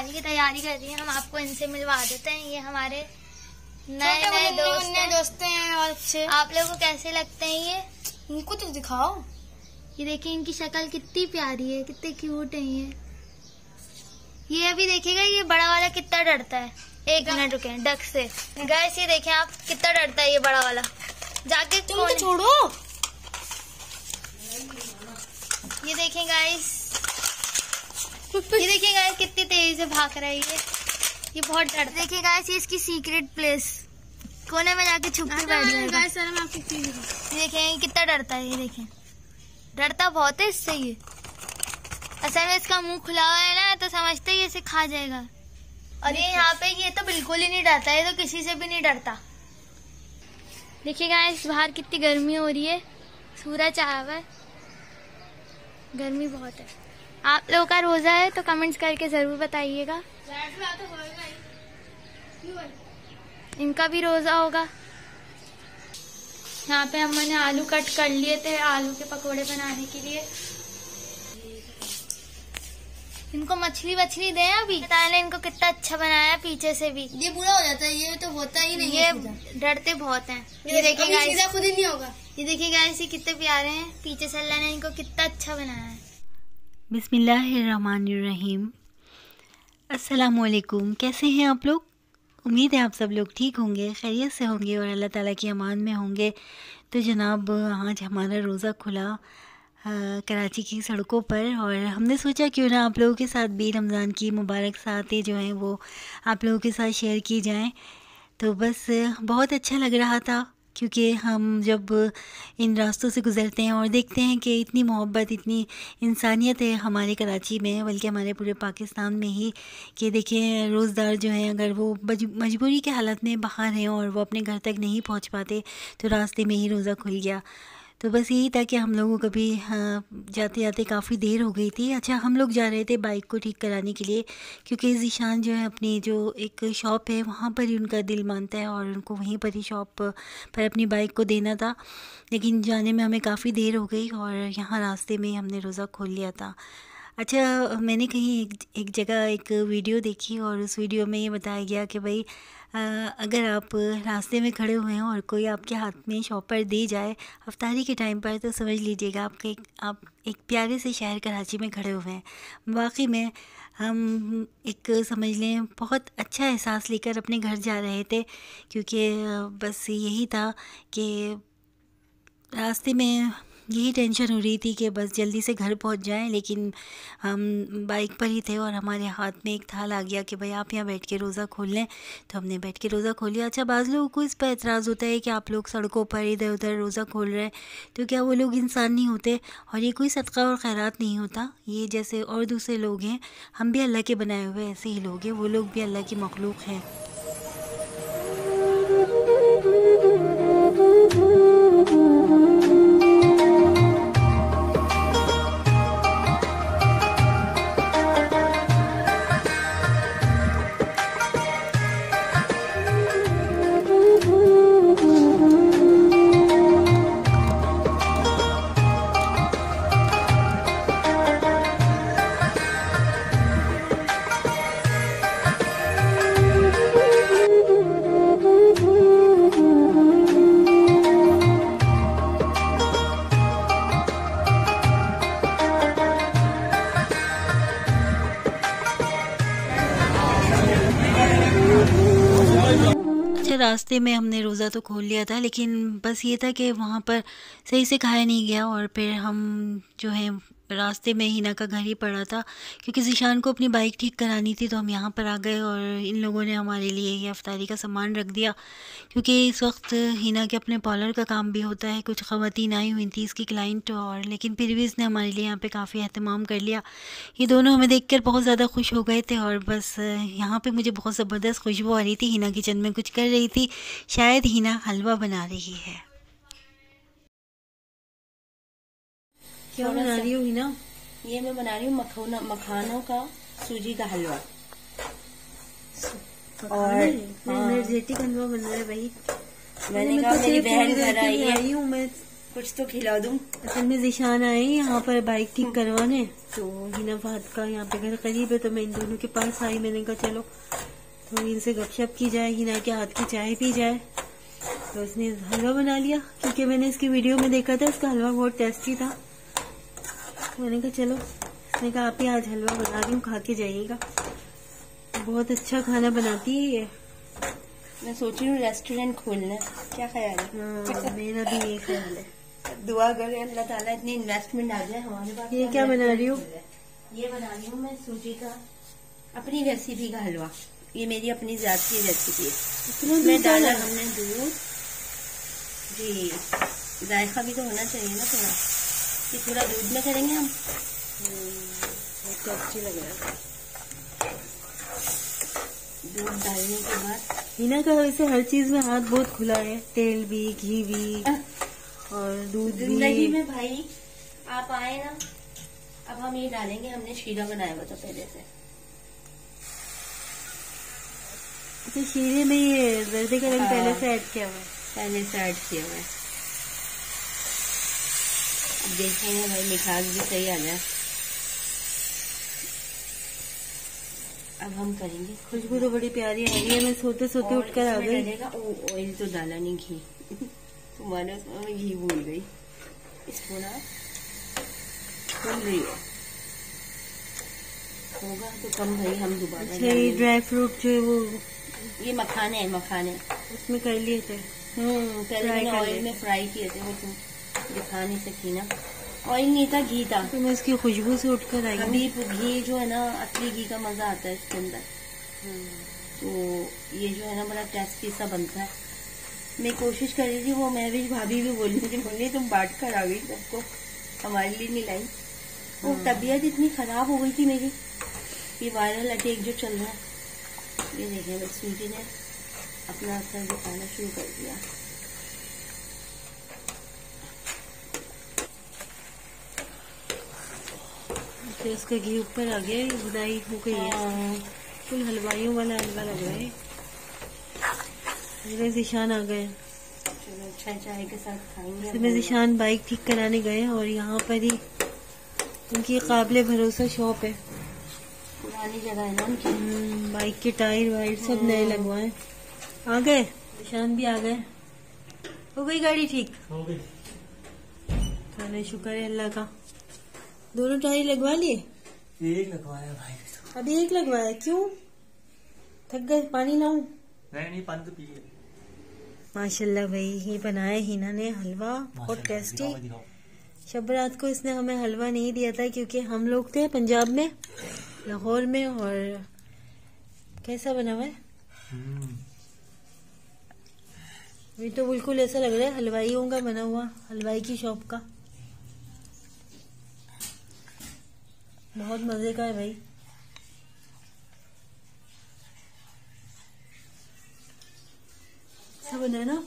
खाने की तैयारी कर रही है। हम आपको इनसे मिलवा देते हैं। ये हमारे नए नए दोस्त हैं। और अच्छे आप लोगों को कैसे लगते हैं ये? इनको तो दिखाओ। ये देखिए इनकी शक्ल कितनी प्यारी है, कितने क्यूट है ये अभी देखिएगा ये बड़ा वाला कितना डरता है। एक मिनट रुके, डक से गाइस ये देखें आप कितना डरता है ये बड़ा वाला। जाके तुम तो छोड़ो। ये देखें गाइस, ये देखिए गाइस कितनी तेजी से भाग रहा है ये बहुत डरता है। देखिए गाइस ये इसकी सीक्रेट प्लेस, कोने में जाके छुप के बैठ जाएगा। गाइस सर मैं आपको देखें कितना डरता है। ये देखें डरता बहुत है इससे ये। असल में इसका मुंह खुला हुआ है ना तो समझते ही इसे खा जाएगा। और ये यहाँ पे ये तो बिल्कुल ही नहीं डरता, ये तो किसी से भी नहीं डरता। देखिए गाइस बाहर कितनी गर्मी हो रही है, सूरज आया हुआ है, गर्मी बहुत है। आप लोगों का रोजा है तो कमेंट्स करके जरूर बताइएगा। इनका भी रोजा होगा। यहाँ पे हमने आलू कट कर लिए थे आलू के पकोड़े बनाने के लिए। इनको मछली दें अभी। बताया इनको कितना अच्छा बनाया पीछे से भी। ये पूरा हो जाता है, ये तो होता ही नहीं। ये डरते बहुत हैं। ये देखिए गाइस खुद ही नहीं होगा। ये देखिए गाइस ये कितने प्यारे हैं, पीछे से अल्लाह ने इनको कितना अच्छा बनाया है। बिस्मिल्लाहिर्रहमानिर्रहीम। अस्सलामुअलैकुम। कैसे हैं आप लोग? उम्मीद है आप सब लोग ठीक होंगे, खैरियत से होंगे और अल्लाह ताला की अमान में होंगे। तो जनाब आज हमारा रोज़ा खुला कराची की सड़कों पर और हमने सोचा क्यों ना आप लोगों के साथ भी रमज़ान की मुबारक सातें जो हैं वो आप लोगों के साथ शेयर की जाएं। तो बस बहुत अच्छा लग रहा था क्योंकि हम जब इन रास्तों से गुज़रते हैं और देखते हैं कि इतनी मोहब्बत, इतनी इंसानियत है हमारे कराची में, बल्कि हमारे पूरे पाकिस्तान में ही, कि देखें रोज़गार जो हैं अगर वो मजबूरी के हालत में बाहर हैं और वो अपने घर तक नहीं पहुंच पाते तो रास्ते में ही रोज़ा खुल गया। तो बस यही था कि हम लोगों को भी जाते जाते काफ़ी देर हो गई थी। अच्छा हम लोग जा रहे थे बाइक को ठीक कराने के लिए क्योंकि ज़ीशान जो है अपनी जो एक शॉप है वहाँ पर ही उनका दिल मानता है और उनको वहीं पर ही शॉप पर अपनी बाइक को देना था। लेकिन जाने में हमें काफ़ी देर हो गई और यहाँ रास्ते में हमने रोज़ा खोल लिया था। अच्छा मैंने कहीं एक जगह एक वीडियो देखी और उस वीडियो में ये बताया गया कि भाई अगर आप रास्ते में खड़े हुए हैं और कोई आपके हाथ में शॉपर दे जाए अफ्तारी के टाइम पर तो समझ लीजिएगा आप एक प्यारे से शहर कराची में खड़े हुए हैं। वाकई में हम एक समझ लें बहुत अच्छा एहसास लेकर अपने घर जा रहे थे क्योंकि बस यही था कि रास्ते में यही टेंशन हो रही थी कि बस जल्दी से घर पहुंच जाएं। लेकिन हम बाइक पर ही थे और हमारे हाथ में एक थाल आ गया कि भाई आप यहाँ बैठ के रोज़ा खोल लें, तो हमने बैठ के रोज़ा खोल लिया। अच्छा बाज़ लोगों को इस पर एतराज़ होता है कि आप लोग सड़कों पर इधर उधर रोज़ा खोल रहे हैं, तो क्या वो लोग इंसान नहीं होते? और ये कोई सदका और खैरात नहीं होता। ये जैसे और दूसरे लोग हैं, हम भी अल्लाह के बनाए हुए ऐसे ही लोग हैं, वो लोग भी अल्लाह की मखलूक हैं। रास्ते में हमने रोज़ा तो खोल लिया था लेकिन बस ये था कि वहाँ पर सही से खाया नहीं गया और फिर हम जो है रास्ते में हिना का घर ही पड़ा था क्योंकि ज़ीशान को अपनी बाइक ठीक करानी थी। तो हम यहाँ पर आ गए और इन लोगों ने हमारे लिए ये अफ्तारी का सामान रख दिया क्योंकि इस वक्त हिना के अपने पार्लर का काम भी होता है। कुछ ख़वातीन आई हुई थी इसकी क्लाइंट और लेकिन फिर भी इसने हमारे लिए यहाँ पे काफ़ी एहतमाम कर लिया। ये दोनों हमें देखकर बहुत ज़्यादा खुश हो गए थे और बस यहाँ पर मुझे बहुत ज़बरदस्त खुशबू आ रही थी। हिना किचन में कुछ कर रही थी, शायद हिना हलवा बना रही है। क्या बना रही हो ना? ये मैं बना रही हूँ मखानों का सूजी का हलवा। और एनर्जेटिक हलवा बन रहा है भाई। मैंने कहा मेरी बहन घर आई है, मैं कुछ तो खिला दूं। असल में ज़िशान आए यहाँ पर बाइक ठीक करवाने, तो हिना फहद का यहाँ पे घर करीब है, तो मैं इन दोनों के पास आई। मैंने कहा चलो तो इनसे गपशप की जाए, हिना के हाथ की चाय पी जाए। तो उसने हलवा बना लिया, क्योंकि मैंने इसकी वीडियो में देखा था, इसका हलवा बहुत टेस्टी था। मैंने कहा चलो, उसने कहा आप ही आज हलवा बना रही हूँ, खा के जाइएगा। बहुत अच्छा खाना बनाती है ये। मैं सोच रही हूँ रेस्टोरेंट खोलना, क्या ख्याल है? मेरा भी यही ख्याल है। दुआ करें अल्लाह ताला इतनी इन्वेस्टमेंट आ जाए हमारे पास। ये क्या बना रही हूँ? ये बना रही हूँ मैं सूजी का अपनी रेसिपी का हलवा। ये मेरी अपनी जाती रेसिपी है। इसमें डाला हमने दूध जी, जायका भी तो होना चाहिए ना थोड़ा। ये थोड़ा दूध में करेंगे हम। बहुत टेस्टी लग रहा है। दूध डालने के बाद हिना का वैसे हर चीज में हाथ बहुत खुला है, तेल भी, घी भी और दूध भी। जिंदगी में भाई आप आए ना, अब हम ये डालेंगे। हमने शीरा बनाया हुआ था पहले से। तो शीरे में ये जर्दे का रंग पहले से ऐड किया हुआ है। पहले से ऐड किया हुआ है। अब देखेंगे भाई मिठास भी सही आ जाए। अब हम करेंगे। खुशबू तो बड़ी प्यारी आ रही है। मैं सोते सोते उठकर आ गई। ऑयल तो डाला नहीं, घी तुम्हारे उसमें मैं घी भूल गई। इसको ना भूल रही हो, होगा तो कम भाई, हम दोबारा। अच्छा, ये ड्राई फ्रूट जो है वो, ये मखाने हैं, मखाने उसमें कर लिए थे। पहले मैंने ऑयल में फ्राई किए थे, वो तुम दिखा नहीं सकी ना। ऑयल नहीं था, घी था। तो मैं इसकी खुशबू से उठकर आई। अभी घी जो है ना, असली घी का मजा आता है इसके अंदर। तो ये जो है ना बड़ा टेस्टी सा बनता है। मैं कोशिश कर रही थी, वो मैं भी भाभी भी बोल रही थी, बोली तुम बांट कर आ गई सबको, हमारे लिए नहीं लाई। वो तबीयत इतनी खराब हो गई थी मेरी। ये वायरल अटैक जो चल रहा है, ये देखें बस सूजी ने अपना असर दिखाना शुरू कर दिया। तो इसका घी ऊपर आ गया, ये बुनाई हो गई है। फुल हलवाइयों वाला हलवा लग रहा है। मेरे ज़िशान आ गए। चलो अच्छा चाय के साथ खाएंगे। तो मैं ज़िशान बाइक ठीक कराने गए और यहाँ पर ही उनकी काबिले भरोसा शॉप है। पुरानी जगह है ना उनकी। बाइक के टायर वायर सब नए लगवाए। आ गए, ज़िशान भी आ गए। हो गई गाड़ी ठीक? हो गई। चलो शुक्र है अल्लाह का। दोनों टायर लगवा लिए? एक लगवाया भाई। अभी एक लगवाया, क्यों? थक गए? पानी लाऊं? नहीं पानी तो पी लिया। माशाल्लाह भाई, ये बनाया हिना ने हलवा, बहुत टेस्टी। शब रात को इसने हमें हलवा नहीं दिया था, क्योंकि हम लोग थे पंजाब में, लाहौर में। और कैसा बना हुआ है? ये तो बिल्कुल ऐसा लग रहा है हलवाइयों का बना हुआ, हलवाई की शॉप का। बहुत मजे का है भाई। अच्छा बना है ना?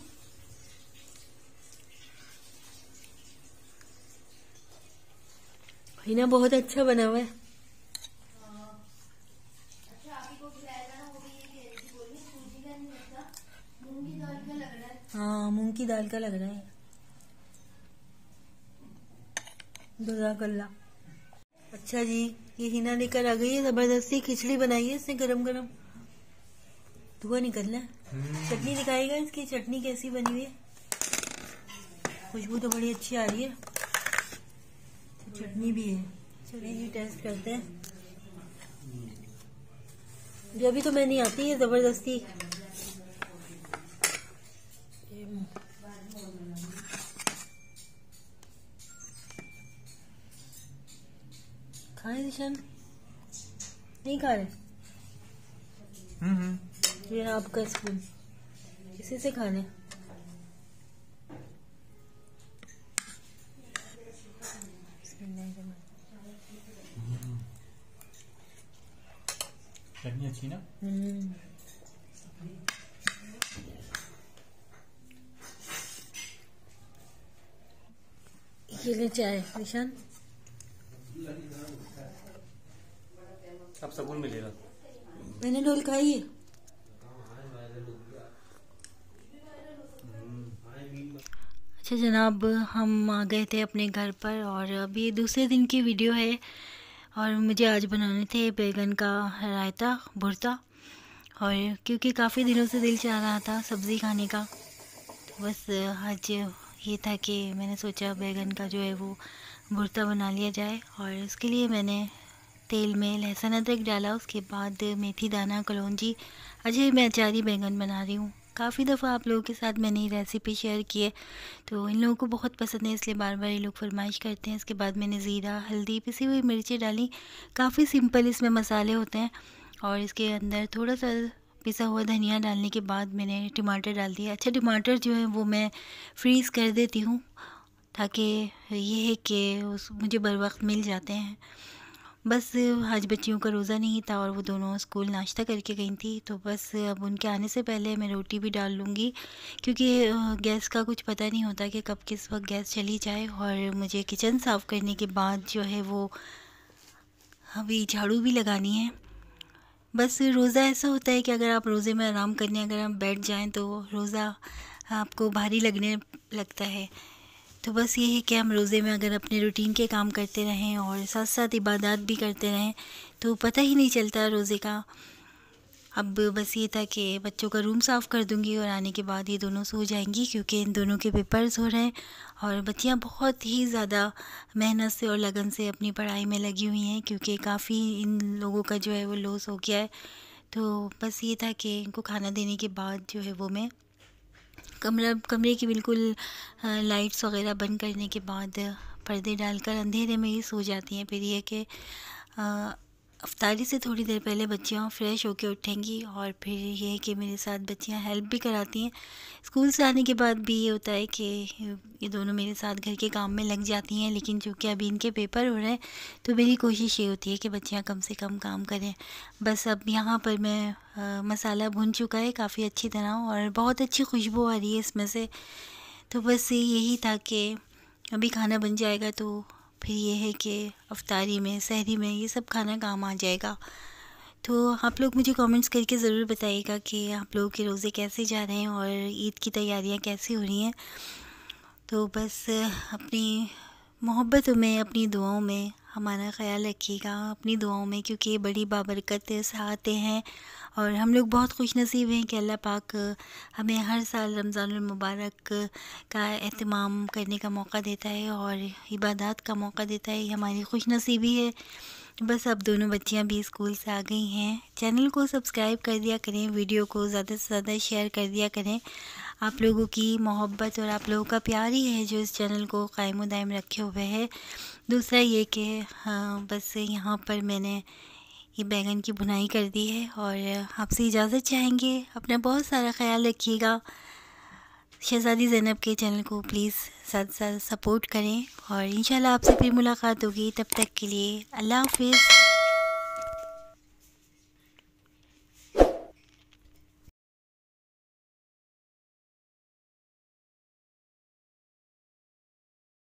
हिना बहुत अच्छा बना हुआ है। हाँ, मूंग की दाल का लग रहा है। जज़ाकल्लाह। अच्छा जी, ये हिना लेकर आ गई है, जबरदस्ती खिचड़ी बनाई है इसने गरम गरम। धुआं निकल रहा है। चटनी दिखाएगा इसकी, चटनी कैसी बनी हुई है? खुशबू तो बड़ी अच्छी आ रही है। चटनी भी है। चलिए जी टेस्ट करते हैं। जो अभी तो मैं नहीं आती है, जबरदस्ती। खाए निशान? नहीं खा रहे? ये आपका स्पून, इसी से खाने। चटनी अच्छी ना? ये ले चाय निशान। अब सुकून मिलेगा। मैंने डोल खाई है। अच्छा जनाब, हम आ गए थे अपने घर पर और अभी ये दूसरे दिन की वीडियो है और मुझे आज बनाने थे बैगन का रायता भुर्ता। और क्योंकि काफ़ी दिनों से दिल चाह रहा था सब्ज़ी खाने का, तो बस आज ये था कि मैंने सोचा बैगन का जो है वो भुर्ता बना लिया जाए। और उसके लिए मैंने तेल में लहसुन अदरक डाला, उसके बाद मेथी दाना कलौंजी। अजय मैं अचारी बैंगन बना रही हूँ। काफ़ी दफ़ा आप लोगों के साथ मैंने ये रेसिपी शेयर की है, तो इन लोगों को बहुत पसंद है, इसलिए बार बार ये लोग फरमाइश करते हैं। इसके बाद मैंने ज़ीरा, हल्दी, पिसी हुई मिर्ची डाली। काफ़ी सिंपल इसमें मसाले होते हैं। और इसके अंदर थोड़ा सा पिसा हुआ धनिया डालने के बाद मैंने टमाटर डाल दिया। अच्छा टमाटर जो है वो मैं फ्रीज़ कर देती हूँ, ताकि ये है कि मुझे बर वक्त मिल जाते हैं। बस आज बच्चियों का रोज़ा नहीं था और वो दोनों स्कूल नाश्ता करके गई थी, तो बस अब उनके आने से पहले मैं रोटी भी डाल लूँगी, क्योंकि गैस का कुछ पता नहीं होता कि कब किस वक्त गैस चली जाए। और मुझे किचन साफ़ करने के बाद जो है वो अभी झाड़ू भी लगानी है। बस रोज़ा ऐसा होता है कि अगर आप रोज़े में आराम करने अगर आप बैठ जाएं तो रोज़ा आपको भारी लगने लगता है। तो बस ये है कि हम रोज़े में अगर अपने रूटीन के काम करते रहें और साथ साथ इबादत भी करते रहें तो पता ही नहीं चलता रोज़े का। अब बस ये था कि बच्चों का रूम साफ़ कर दूंगी और आने के बाद ये दोनों सो जाएंगी, क्योंकि इन दोनों के पेपर्स हो रहे हैं और बच्चियां बहुत ही ज़्यादा मेहनत से और लगन से अपनी पढ़ाई में लगी हुई हैं, क्योंकि काफ़ी इन लोगों का जो है वो लॉस हो गया है। तो बस ये था कि इनको खाना देने के बाद जो है वो मैं कमरे की बिल्कुल लाइट्स वगैरह बंद करने के बाद पर्दे डालकर अंधेरे में ही सो जाती हैं। फिर ये कि अफ्तारी से थोड़ी देर पहले बच्चियाँ फ़्रेश होकर उठेंगी और फिर ये है कि मेरे साथ बच्चियाँ हेल्प भी कराती हैं। स्कूल से आने के बाद भी ये होता है कि ये दोनों मेरे साथ घर के काम में लग जाती हैं, लेकिन चूँकि अभी इनके पेपर हो रहे हैं तो मेरी कोशिश ये होती है कि बच्चियाँ कम से कम काम करें। बस अब यहाँ पर मैं मसाला भुन चुका है काफ़ी अच्छी तरह और बहुत अच्छी खुशबू आ रही है इसमें से। तो बस यही था कि अभी खाना बन जाएगा तो फिर ये है कि अफ्तारी में सहरी में ये सब खाना काम आ जाएगा। तो आप लोग मुझे कमेंट्स करके ज़रूर बताइएगा कि आप लोगों के रोज़े कैसे जा रहे हैं और ईद की तैयारियां कैसी हो रही हैं। तो बस अपनी मोहब्बतों में, अपनी दुआओं में हमारा ख़्याल रखिएगा, अपनी दुआओं में, क्योंकि ये बड़ी बाबरकत सहाते हैं और हम लोग बहुत खुश नसीब हैं कि अल्लाह पाक हमें हर साल रमज़ानुल मुबारक का एहतमाम करने का मौका देता है और इबादत का मौका देता है। ये हमारी खुश नसीबी है। बस अब दोनों बच्चियां भी स्कूल से आ गई हैं। चैनल को सब्सक्राइब कर दिया करें, वीडियो को ज़्यादा से ज़्यादा शेयर कर दिया करें। आप लोगों की मोहब्बत और आप लोगों का प्यार ही है जो इस चैनल को कायम दायम रखे हुए है। दूसरा ये कि हाँ बस यहाँ पर मैंने ये बैगन की भुनाई कर दी है और आपसे इजाज़त चाहेंगे। अपना बहुत सारा ख्याल रखिएगा। शहज़ादी ज़ैनब के चैनल को प्लीज़ साथ साथ सपोर्ट करें और इंशाल्लाह आपसे फिर मुलाकात होगी। तब तक के लिए अल्लाह हाफ़िज़।